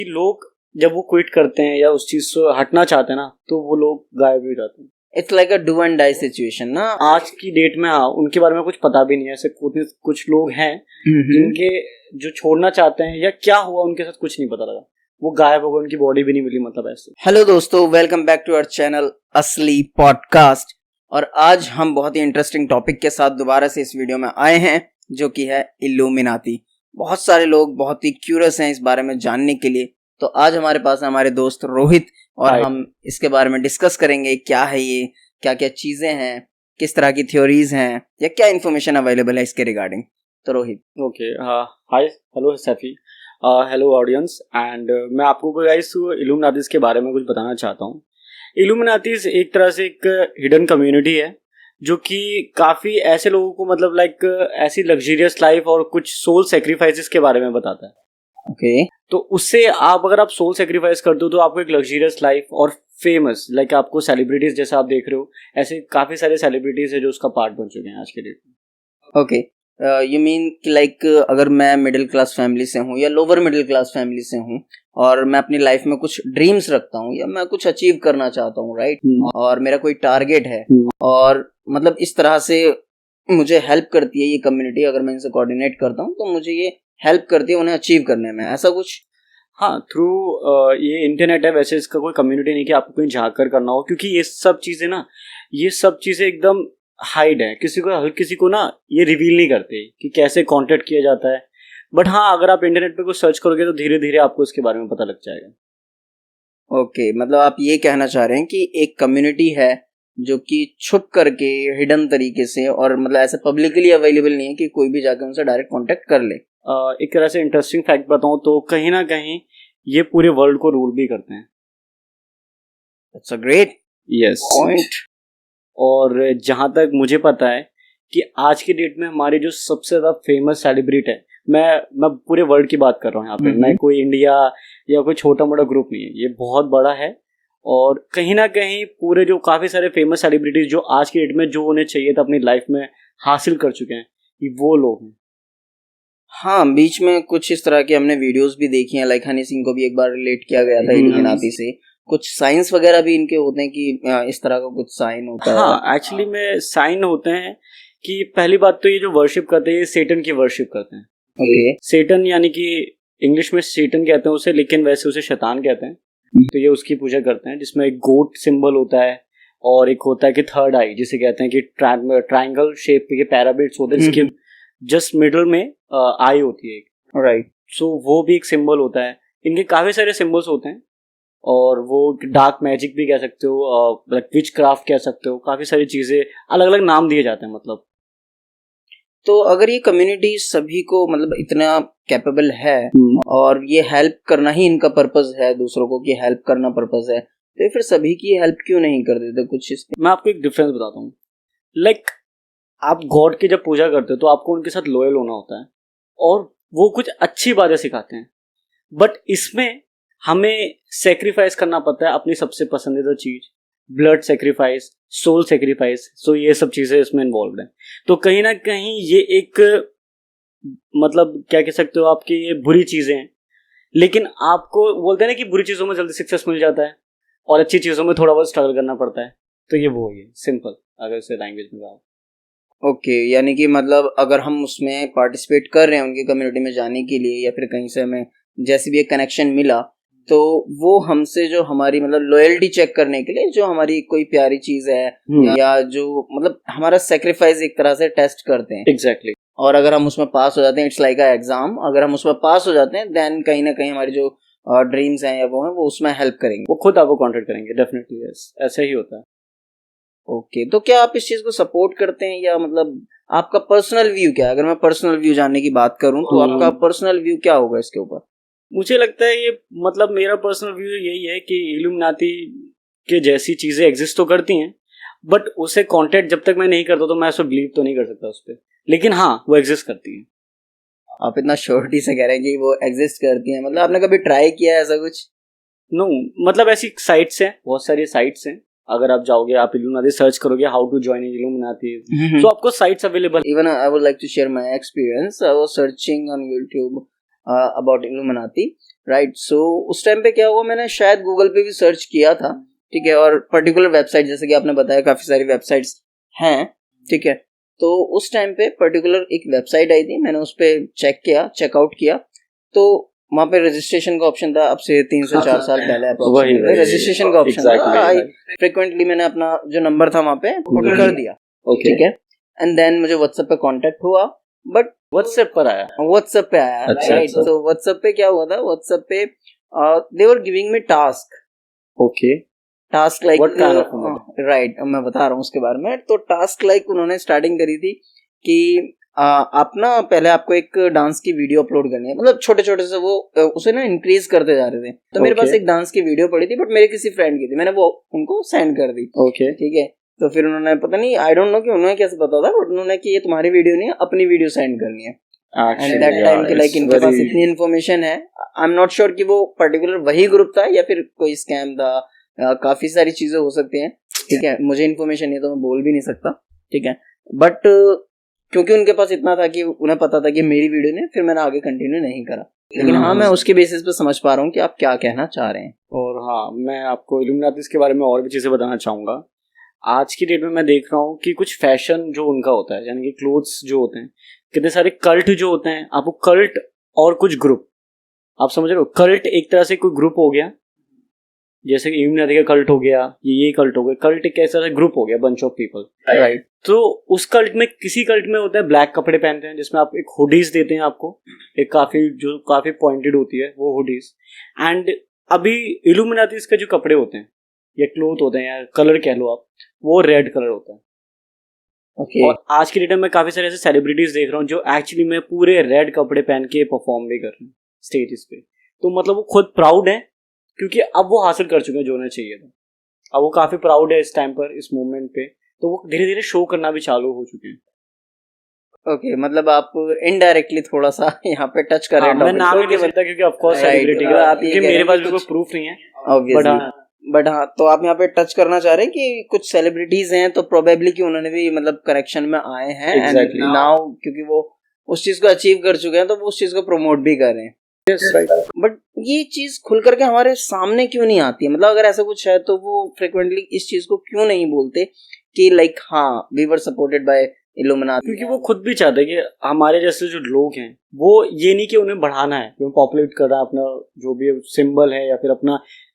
कि लोग जब वो क्विट करते हैं या उस चीज से हटना चाहते हैं ना, तो वो लोग गायब हो जाते हैं। It's like a do and die situation ना। आज की डेट में हाँ, उनके बारे में कुछ पता भी नहीं है। ऐसे कुछ लोग हैं जिनके जो छोड़ना चाहते हैं या क्या हुआ उनके साथ कुछ नहीं पता लगा, वो गायब हो गए, उनकी बॉडी भी नहीं मिली, मतलब ऐसे। हेलो दोस्तों, welcome back to our channel Asli podcast. और आज हम बहुत ही इंटरेस्टिंग टॉपिक के साथ दोबारा से इस वीडियो में आए हैं, जो कि है इल्यूमिनाती। बहुत सारे लोग बहुत ही क्यूरियस हैं इस बारे में जानने के लिए, तो आज हमारे पास है हमारे दोस्त रोहित, और हम इसके बारे में डिस्कस करेंगे क्या है ये, क्या क्या चीजें हैं, किस तरह की थ्योरीज हैं, या क्या इन्फॉर्मेशन अवेलेबल है इसके रिगार्डिंग। तो Rohit. Okay, hi, hello Saifi, hello audience, and मैं आपको गाइस इल्यूमिनाटीज के बारे में कुछ बताना चाहता हूँ। इल्यूमिनाटीज एक तरह से एक हिडन कम्युनिटी है जो कि काफ़ी ऐसे लोगों को मतलब लाइक ऐसी लग्जरियस लाइफ और कुछ सोल सेक्रीफाइसेस के बारे में बताता है। ओके तो उससे अगर आप सोल सेक्रीफाइस करते हो तो आपको एक लग्जरियस लाइफ और फेमस लाइक आपको सेलिब्रिटीज जैसा आप देख रहे हो, ऐसे काफ़ी सारे सेलिब्रिटीज है जो उसका पार्ट बन चुके हैं आज के डेट में। ओके, यू मीन कि लाइक अगर मैं मिडिल क्लास फैमिली से हूँ या लोअर मिडिल क्लास फैमिली से हूँ और मैं अपनी लाइफ में कुछ ड्रीम्स रखता हूँ या मैं कुछ अचीव करना चाहता हूँ, राइट, और मेरा कोई टारगेट है, और मतलब इस तरह से मुझे हेल्प करती है ये कम्युनिटी। अगर मैं इनसे कोऑर्डिनेट करता हूँ तो मुझे ये हेल्प करती है उन्हें अचीव करने में, ऐसा कुछ। हाँ, थ्रू ये इंटरनेट है। वैसे इसका कोई कम्युनिटी नहीं कि आपको कहीं जाकर करना हो, क्योंकि ये सब चीज़ें ना, ये सब चीज़ें एकदम हाइड है। हर किसी को ना ये रिवील नहीं करते कि कैसे कांटेक्ट किया जाता है। बट हाँ, अगर आप इंटरनेट पे कुछ सर्च करोगे तो धीरे धीरे आपको इसके बारे में पता लग जाएगा। ओके, मतलब आप ये कहना चाह रहे हैं कि एक कम्युनिटी है जो कि छुप करके हिडन तरीके से, और मतलब ऐसा पब्लिकली अवेलेबल नहीं है कि कोई भी जाकर उनसे डायरेक्ट कांटेक्ट कर ले। एक तरह से इंटरेस्टिंग फैक्ट बताऊं तो कहीं ना कहीं ये पूरे वर्ल्ड को रूल भी करते हैं। It's a great point. और जहां तक मुझे पता है कि आज की डेट में हमारे जो सबसे ज्यादा फेमस सेलिब्रिटी है, मैं पूरे वर्ल्ड की बात कर रहा हूँ यहाँ पे, मैं कोई इंडिया या कोई छोटा मोटा ग्रुप नहीं है, ये बहुत बड़ा है। और कहीं ना कहीं पूरे जो काफी सारे फेमस सेलिब्रिटीज जो आज की डेट में जो उन्हें चाहिए था अपनी लाइफ में हासिल कर चुके हैं, ये वो लोग हैं। हाँ, बीच में कुछ इस तरह की हमने वीडियोस भी देखी हैं, लाइक हनी सिंह को भी एक बार रिलेट किया गया था इल्यूमिनाती से। कुछ साइंस वगैरह भी इनके होते हैं कि इस तरह का कुछ साइन होता है। हाँ, एक्चुअली में साइन होते हैं कि पहली बात तो ये जो वर्शिप करते हैं ये सेटन की वर्शिप करते हैं। ओके, सेटन यानी कि इंग्लिश में सेटन कहते हैं उसे, लेकिन वैसे उसे शैतान कहते हैं। तो ये उसकी पूजा करते हैं, जिसमें एक गोट सिंबल होता है और एक होता है कि थर्ड आई, जिसे कहते हैं कि ट्रायंगल शेप के पैराबिट्स होते हैं, जिसके जस्ट मिडल में आई होती है, राइट। सो वो भी एक सिंबल होता है। इनके काफी सारे सिंबल्स होते हैं, और वो डार्क मैजिक भी कह सकते हो, विच क्राफ्ट कह सकते हो, काफी सारी चीजें अलग अलग नाम दिए जाते हैं मतलब। तो अगर ये कम्युनिटी सभी को मतलब इतना कैपेबल है और ये हेल्प करना ही इनका पर्पस है, दूसरों को कि हेल्प करना पर्पस है, तो फिर सभी की हेल्प क्यों नहीं कर देते कुछ इसके? मैं आपको एक डिफरेंस बताता हूँ। लाइक आप गॉड की जब पूजा करते हो तो आपको उनके साथ लॉयल होना होता है, और वो कुछ अच्छी बातें सिखाते हैं। बट इसमें हमें सेक्रीफाइस करना पड़ता है अपनी सबसे पसंदीदा चीज, ब्लड सेक्रीफाइस, सोल सेक्रीफाइस। सो ये सब चीजें इसमें इन्वॉल्व हैं। तो कहीं ना कहीं ये एक मतलब क्या कह सकते हो आपकी ये बुरी चीजें हैं, लेकिन आपको बोलते हैं ना कि बुरी चीजों में जल्दी सक्सेस मिल जाता है और अच्छी चीजों में थोड़ा बहुत स्ट्रगल करना पड़ता है। तो ये वो है सिंपल, अगर इसे लैंग्वेज में कहा। ओके, यानी कि मतलब अगर हम उसमें पार्टिसिपेट कर रहे हैं उनकी कम्युनिटी में जाने के लिए, या फिर कहीं से हमें जैसे भी एक कनेक्शन मिला, तो वो हमसे जो हमारी मतलब लॉयल्टी चेक करने के लिए जो हमारी कोई प्यारी चीज है या जो मतलब हमारा सेक्रीफाइस एक तरह से टेस्ट करते हैं। एग्जैक्टली। और अगर हम उसमें पास हो जाते हैं, इट्स लाइक अ एग्जाम, अगर हम उसमें पास हो जाते हैं देन कहीं ना कहीं हमारी जो ड्रीम्स हैं या वो हैं वो उसमें हेल्प करेंगे, वो खुद आपको कॉन्टेक्ट करेंगे। डेफिनेटली यस, ऐसा ही होता है। ओके, तो क्या आप इस चीज को सपोर्ट करते हैं, या मतलब आपका पर्सनल व्यू क्या है? अगर मैं पर्सनल व्यू जानने की बात करूं तो आपका पर्सनल व्यू क्या होगा इसके ऊपर? मुझे लगता है ये मतलब मेरा पर्सनल व्यू यही है कि इल्यूमिनाती के जैसी चीजें एग्जिस्ट तो करती हैं, बट उसे कांटेक्ट जब तक मैं नहीं करता तो मैं उसे बिलीव तो नहीं कर सकता उस पर, लेकिन हाँ वो एग्जिस्ट करती हैं। आप इतना श्योरिटी से कह रहे हैं कि वो एग्जिस्ट करती हैं, मतलब आपने कभी ट्राई किया है ऐसा कुछ? नो, मतलब ऐसी साइट्स हैं, बहुत सारी साइट्स हैं। अगर आप जाओगे, आप इल्यूमिनाती सर्च करोगे हाउ टू जॉइन इल्यूमिनाती, तो आपको sites available. Even I would like to share my experience. I was searching on YouTube about Illuminati, right. So उस टाइम पे क्या हुआ, मैंने शायद गूगल पे भी सर्च किया था, ठीक है, और पर्टिकुलर वेबसाइट जैसे कि आपने बताया काफी सारी वेबसाइट्स हैं, ठीक है। तो उस टाइम पे पर्टिकुलर एक वेबसाइट आई थी, मैंने उस पर चेकआउट किया, तो वहाँ पे रजिस्ट्रेशन का ऑप्शन था। अब से 3 से 4 साल पहले रजिस्ट्रेशन का ऑप्शन था। फ्रिक्वेंटली मैंने अपना जो नंबर था वहाँ पे पुट कर दिया, ठीक है। एंड देन मुझे व्हाट्सएप पे कांटेक्ट हुआ, बट व्हाट्सएप पे आया, राइट। तो व्हाट्सएप पे क्या हुआ था, व्हाट्सएप पे they were giving me task like right, मैं बता रहा हूँ उसके बारे में। तो टास्क लाइक उन्होंने स्टार्टिंग करी थी कि आप ना पहले आपको एक डांस की वीडियो अपलोड करनी है, मतलब छोटे छोटे से वो उसे ना इंक्रीज करते जा रहे थे। तो मेरे पास एक डांस की वीडियो पड़ी थी, बट मेरे किसी फ्रेंड की थी, मैंने वो उनको सेंड कर दी, ठीक है। तो फिर उन्होंने, पता नहीं, आई डोंट नो कि उन्होंने कैसे पता था, बट उन्होंने कि ये तुम्हारी वीडियो नहीं है, अपनी वीडियो सेंड करनी है। एंड दैट टाइम के लाइक इनके पास इतनी इन्फॉर्मेशन है, आई एम नॉट श्योर कि वो पर्टिकुलर वही ग्रुप था या फिर कोई स्कैम था, काफी सारी चीजें हो सकती हैं, ठीक है। मुझे इन्फॉर्मेशन नहीं, तो मैं बोल भी नहीं सकता, ठीक है। बट क्योंकि उनके पास इतना था कि उन्हें पता था कि मेरी वीडियो ने, फिर मैंने आगे कंटिन्यू नहीं करा। लेकिन हाँ, मैं उसके बेसिस पे समझ पा रहा हूँ कि आप क्या कहना चाह रहे हैं। और हाँ, मैं आपको इल्यूमिनाटीज के बारे में और भी चीजें बताना चाहूंगा। आज की डेट में मैं देख रहा हूँ कि कुछ फैशन जो उनका होता है, यानी कि क्लोथ्स जो होते हैं, कितने सारे कल्ट जो होते हैं, आपको कल्ट और कुछ ग्रुप, आप समझ रहे हो, कल्ट एक तरह से कोई ग्रुप हो गया, जैसे कि इल्यूमिनाटी का कल्ट हो गया, ये कल्ट हो गया। कल्ट एक ऐसा ग्रुप हो गया, बंच ऑफ पीपल, राइट। तो उस कल्ट में, किसी कल्ट में होता है ब्लैक कपड़े पहनते हैं, जिसमें आप एक हुडीज देते हैं आपको, एक काफी पॉइंटेड होती है वो हुडीज। एंड अभी इल्यूमिनाटीज के जो कपड़े होते हैं या क्लोथ होते हैं या कलर कह लो आप, वो रेड कलर होता है। Okay. और आज की डेट में मैं काफी सारे ऐसे सेलिब्रिटीज देख रहा हूँ जो एक्चुअली में पूरे रेड कपड़े पहन के परफॉर्म भी कर रहे हैं स्टेजेस पे। तो मतलब वो खुद प्राउड है, क्योंकि अब वो हासिल कर चुके हैं जो उन्हें चाहिए था। अब वो काफी प्राउड है इस टाइम पर, इस मूवमेंट पे। तो वो धीरे धीरे शो करना भी चालू हो चुके हैं। ओके, मतलब आप इनडायरेक्टली थोड़ा सा यहाँ पे टच कर रहे हैं। मैं नाम नहीं सकता क्योंकि ऑफ कोर्स सेलिब्रिटी का, क्योंकि मेरे पास भी कोई प्रूफ नहीं है, बट हाँ, तो आप यहाँ पे टच करना चाह रहे हैं कि कुछ सेलिब्रिटीज हैं, तो प्रोबेबली कि उन्होंने भी मतलब करेक्शन में आए हैं, एंड नाउ क्योंकि वो उस चीज को अचीव कर चुके हैं, तो वो उस चीज को प्रमोट भी कर रहे हैं। बट ये चीज खुल करके हमारे सामने क्यों नहीं आती है? मतलब अगर ऐसा कुछ है तो वो फ्रिक्वेंटली इस चीज को क्यों नहीं बोलते कि लाइक हाँ, we were supported by Illuminati? क्योंकि वो खुद भी चाहते हैं कि हमारे जैसे जो लोग हैं, वो ये नहीं कि उन्हें बढ़ाना है, क्योंकि पॉपुलेट कर रहा है अपना जो भी सिंबल है, या फिर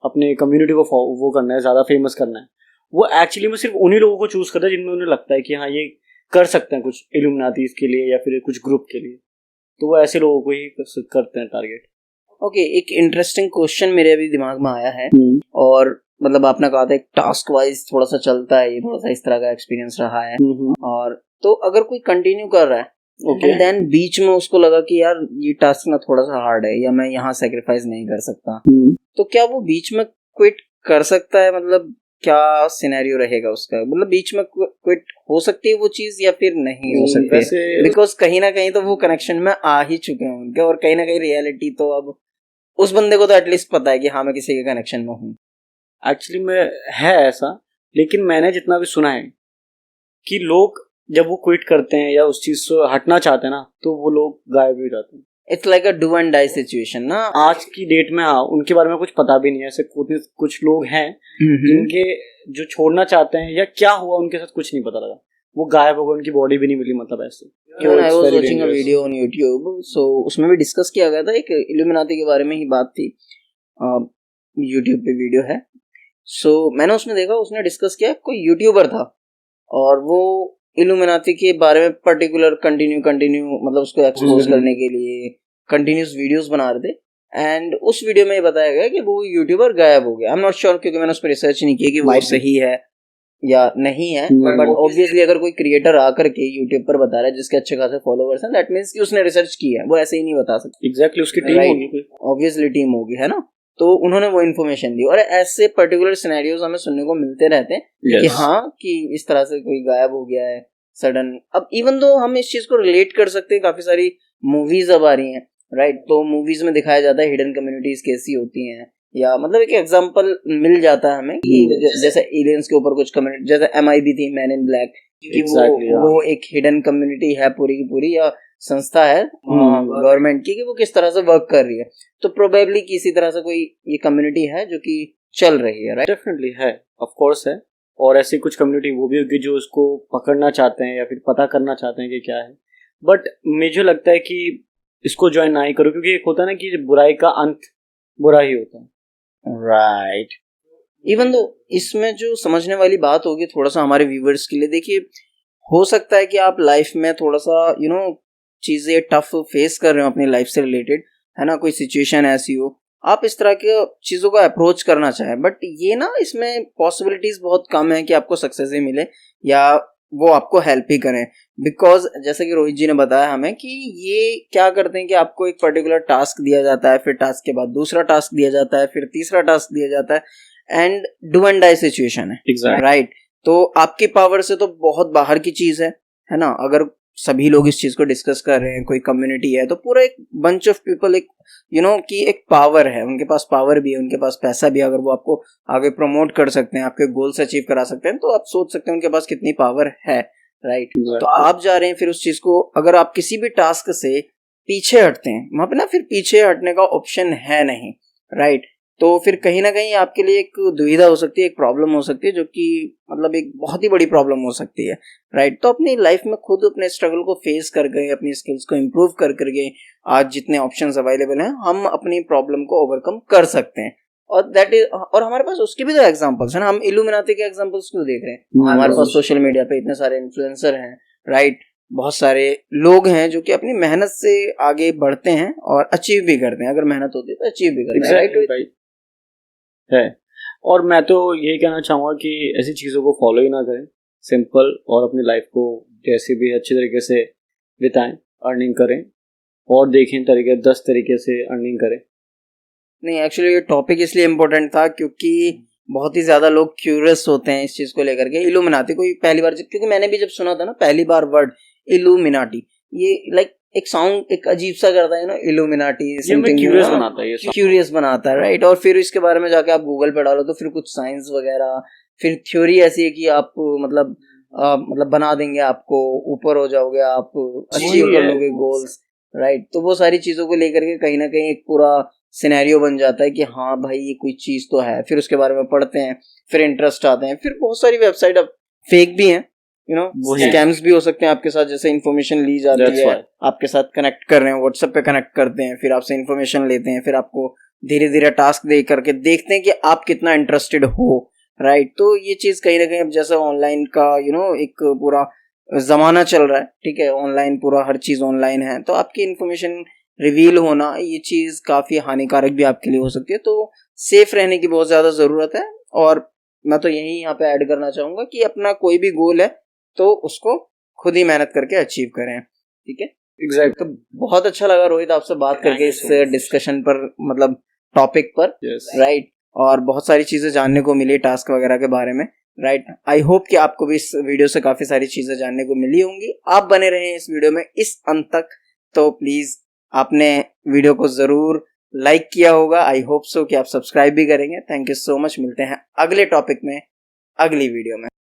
अपने कम्युनिटी को वो करना है, ज्यादा फेमस करना है। वो एक्चुअली में सिर्फ उन्हीं लोगों को चूज करता है जिनमें उन्हें लगता है कि हाँ, ये कर सकते हैं कुछ इल्यूमिनाटी के लिए या फिर कुछ ग्रुप के लिए। तो वो ऐसे लोगों को ही करते हैं टारगेट। ओके, एक इंटरेस्टिंग क्वेश्चन मेरे अभी दिमाग में आया है, और मतलब आपने कहा था एक टास्क वाइज थोड़ा सा चलता है, ये थोड़ा सा इस तरह का एक्सपीरियंस रहा है। और तो अगर कोई कंटिन्यू कर रहा है, एंड देन बीच में उसको लगा कि यार ये टास्क ना थोड़ा सा हार्ड है, या मैं यहाँ सेक्रीफाइस नहीं कर सकता, तो क्या वो बीच में क्विट कर सकता है? मतलब क्या सिनेरियो रहेगा उसका? मतलब बीच में क्विट हो सकती है वो चीज, या फिर नहीं हो सकती? बिकॉज कहीं ना कहीं तो वो कनेक्शन में आ ही चुके हैं उनके, और कहीं ना कहीं रियलिटी तो अब उस बंदे को तो एटलीस्ट पता है कि हाँ, मैं किसी के कनेक्शन में हूँ। एक्चुअली में है ऐसा, लेकिन मैंने जितना भी सुना है कि लोग जब वो क्विट करते हैं या उस चीज से हटना चाहते हैं ना, तो वो लोग गायब हो जाते हैं। It's like a do and die situation ना आज की डेट में। हाँ, उनके बारे में कुछ पता भी नहीं है। ऐसे कुछ लोग हैं जिनके जो छोड़ना चाहते हैं, या क्या हुआ उनके साथ कुछ नहीं पता लगा, वो गायब हो गए, उनकी बॉडी भी नहीं मिली, मतलब ऐसे। I was watching a video on YouTube, so उसमें भी डिस्कस किया गया था, एक इल्यूमिनाटी के बारे में ही बात थी, YouTube पे वीडियो है। सो मैंने उसमें देखा, उसने डिस्कस किया, कोई यूट्यूबर था और वो इल्यूमिनाटी के बारे में पर्टिकुलर कंटिन्यू मतलब उसको एक्सपोज करने के लिए कंटिन्यूस वीडियोस बना रहे थे। एंड उस वीडियो में ये बताया गया कि वो यूट्यूबर गायब हो गया। आई एम नॉट श्योर, क्योंकि मैंने उस पर रिसर्च नहीं किया कि वो सही है या नहीं है, बट ऑब्वियसली अगर कोई क्रिएटर आकर के यूट्यूब पर बता रहा है जिसके अच्छे खासे फॉलोअर्स हैं, दैट मींस कि उसने रिसर्च की है, वो ऐसे ही नहीं बता सकता। एग्जैक्टली, उसकी टीम होगी, ऑब्वियसली टीम होगी, है ना। तो उन्होंने वो इन्फॉर्मेशन दी, और ऐसे पर्टिकुलर सिनेरियोज हमें सुनने को मिलते रहते हैं कि हाँ, कि इस तरह से कोई गायब हो गया है सडन। अब इवन दो हम इस चीज को रिलेट कर सकते हैं, काफी सारी मूवीज अब आ रही हैं, राइट। तो मूवीज में दिखाया जाता है हिडन कम्युनिटीज कैसी होती हैं, या मतलब एक एग्जांपल मिल जाता है हमें कि जैसे एलियंस के ऊपर कुछ कम्युनिटी, जैसे MIB थी, मैन इन ब्लैक, कि वो एक हिडन कम्युनिटी है पूरी की पूरी, या संस्था है गवर्नमेंट की कि वो किस तरह से वर्क कर रही है, तो प्रोबेबली किसी तरह से कोई ये कम्युनिटी है जो कि चल रही है, राइट? डेफिनेटली है, ऑफ कोर्स है। और ऐसी कुछ कम्युनिटी वो भी होगी जो उसको पकड़ना चाहते हैं या फिर पता करना चाहते हैं कि क्या है, बट मुझे लगता है कि इसको ज्वाइन ना ही करो, क्योंकि एक होता है ना कि बुराई का अंत बुरा ही होता है, राइट। इवन दो इसमें जो समझने वाली बात होगी थोड़ा सा हमारे व्यूवर्स के लिए, देखिए हो सकता है कि आप लाइफ में थोड़ा सा चीजें टफ फेस कर रहे हो अपनी लाइफ से रिलेटेड, है ना, कोई सिचुएशन ऐसी हो, आप इस तरह के चीजों को अप्रोच करना चाहें, बट ये ना इसमें पॉसिबिलिटीज बहुत कम है कि आपको सक्सेस ही मिले या वो आपको हेल्प ही करें, बिकॉज जैसे कि रोहित जी ने बताया हमें कि ये क्या करते हैं कि आपको एक पर्टिकुलर टास्क दिया जाता है, फिर टास्क के बाद दूसरा टास्क दिया जाता है, फिर तीसरा टास्क दिया जाता है, and do and die situation है, राइट? तो आपकी पावर से तो बहुत बाहर की चीज है ना। अगर सभी लोग इस चीज को डिस्कस कर रहे हैं, कोई कम्युनिटी है, तो पूरा एक बंच ऑफ पीपल, एक कि एक पावर है, उनके पास पावर भी है, उनके पास पैसा भी है, अगर वो आपको आगे प्रमोट कर सकते हैं, आपके गोल्स अचीव करा सकते हैं, तो आप सोच सकते हैं उनके पास कितनी पावर है, राइट? तो आप जा रहे हैं फिर उस चीज को, अगर आप किसी भी टास्क से पीछे हटते हैं, वहां पे ना फिर पीछे हटने का ऑप्शन है नहीं, राइट? तो फिर कहीं ना कहीं आपके लिए एक दुविधा हो सकती है, एक प्रॉब्लम हो सकती है, जो कि मतलब एक बहुत ही बड़ी प्रॉब्लम हो सकती है, राइट? तो अपनी लाइफ में खुद अपने स्ट्रगल को फेस कर गए, अपनी स्किल्स को इम्प्रूव कर करके आज जितने ऑप्शंस अवेलेबल हैं, हम अपनी प्रॉब्लम को ओवरकम कर सकते हैं। और दैट इज, और हमारे पास उसके भी तो एग्जांपल्स है ना। हम इल्यूमिनाती के एग्जांपल्स क्यों देख रहे हैं? हमारे पास सोशल मीडिया पे इतने सारे इन्फ्लुएंसर हैं, राइट? बहुत सारे लोग हैं जो कि अपनी मेहनत से आगे बढ़ते हैं और अचीव भी करते हैं, अगर मेहनत होती है तो अचीव भी करते हैं, राइट? है। और मैं तो यही कहना चाहूँगा कि ऐसी चीज़ों को फॉलो ही ना करें, सिंपल, और अपनी लाइफ को जैसे भी अच्छे तरीके से बिताएं, अर्निंग करें, और देखें 10 तरीके से अर्निंग करें। नहीं, एक्चुअली ये टॉपिक इसलिए इम्पोर्टेंट था क्योंकि बहुत ही ज़्यादा लोग क्यूरियस होते हैं इस चीज़ को लेकर के। इल्यूमिनाती कोई पहली बार, क्योंकि मैंने भी जब सुना था ना पहली बार वर्ड इल्यूमिनाटी, ये लाइक एक साउंड एक अजीब सा करता है ना, इल्यूमिनाटी, क्यूरियस बनाता है, राइट? और फिर इसके बारे में जाके आप गूगल पे डालो तो फिर कुछ साइंस वगैरह, फिर थ्योरी ऐसी है कि आप मतलब बना देंगे, आपको ऊपर हो जाओगे, आप अचीव कर लोगे गोल्स, राइट? तो वो सारी चीज़ों को लेकर के कहीं ना कहीं एक पूरा सिनेरियो बन जाता है कि हाँ भाई ये कोई चीज़ तो है, फिर उसके बारे में पढ़ते हैं, फिर इंटरेस्ट आते हैं, फिर बहुत सारी वेबसाइट अब फेक भी हैं, स्कैम्स भी हो सकते हैं आपके साथ, जैसे इन्फॉर्मेशन ली जाती है, आपके साथ कनेक्ट कर रहे हैं, व्हाट्सएप पे कनेक्ट करते हैं, फिर आपसे इन्फॉर्मेशन लेते हैं, फिर आपको धीरे धीरे टास्क दे करके देखते हैं कि आप कितना इंटरेस्टेड हो, राइट? तो ये चीज कहीं ना कहीं अब जैसे ऑनलाइन का एक पूरा जमाना चल रहा है, ठीक है, ऑनलाइन पूरा हर चीज ऑनलाइन है, तो आपकी इन्फॉर्मेशन रिवील होना, ये चीज काफी हानिकारक भी आपके लिए हो सकती है, तो सेफ रहने की बहुत ज्यादा जरूरत है। और मैं तो यही यहाँ पे ऐड करना चाहूंगा कि अपना कोई भी गोल है तो उसको खुद ही मेहनत करके अचीव करें, ठीक है? एग्जैक्ट। तो बहुत अच्छा लगा रोहित आपसे बात करके इस डिस्कशन पर, मतलब टॉपिक पर, राइट? और बहुत सारी चीजें जानने को मिली टास्क वगैरह के बारे में, राइट? आई होप कि आपको भी इस वीडियो से काफी सारी चीजें जानने को मिली होंगी। आप बने रहें इस वीडियो में इस अंत तक, तो प्लीज आपने वीडियो को जरूर लाइक किया होगा, आई होप सो कि आप सब्सक्राइब भी करेंगे। थैंक यू सो मच, मिलते हैं अगले टॉपिक में अगली वीडियो में।